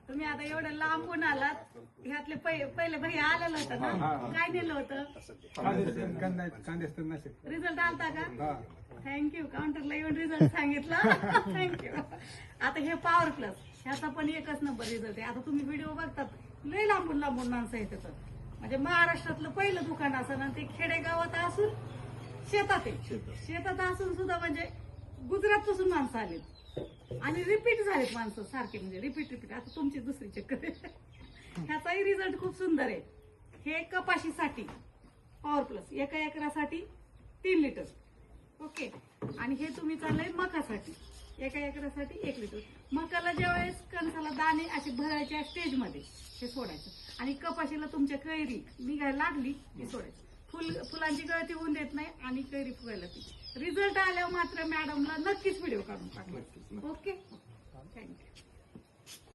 तुम्ही आता एवढं लांबून आलात, ह्यातले पहिले भैया आलेलं होतं ना, काय नेलं होतं? रिझल्ट आलता का? थँक्यू, काउंटरला येऊन रिझल्ट सांगितला. थँक्यू. आता हे पॉवर प्लस ह्याचा पण एकच नंबर रिझल्ट आहे. आता तुम्ही व्हिडिओ बघतात, लय लांबून लांबून माणसं येतात. म्हणजे महाराष्ट्रातलं पहिलं दुकान असं ना, ते खेडेगावात असून शेतात आहे, शेतात असून सुद्धा म्हणजे गुजरात पासून माणसं आलीत आणि रिपीट झालेत माणसं सारखे, म्हणजे रिपीट. आता तुमची दुसरी चक्कर आहे. ह्याचाही रिझल्ट खूप सुंदर आहे. हे कपाशीसाठी पॉवर प्लस, एका एकरासाठी 3 लिटर. ओके. आणि हे तुम्ही चाललंय मकासाठी, एका एकरासाठी 1 लिटर. मकाला ज्यावेळेस कणसाला दाणे असे भरायच्या स्टेजमध्ये हे सोडायचं, आणि कपाशीला तुमच्या कैरी निघायला लागली की सोडायचं. फुलांची गळती होऊन देत नाही आणि कैरी फुगायला ती. रिझल्ट आल्यावर मात्र मॅडमला नक्कीच व्हिडिओ काढून टाकला. Okay, thank you.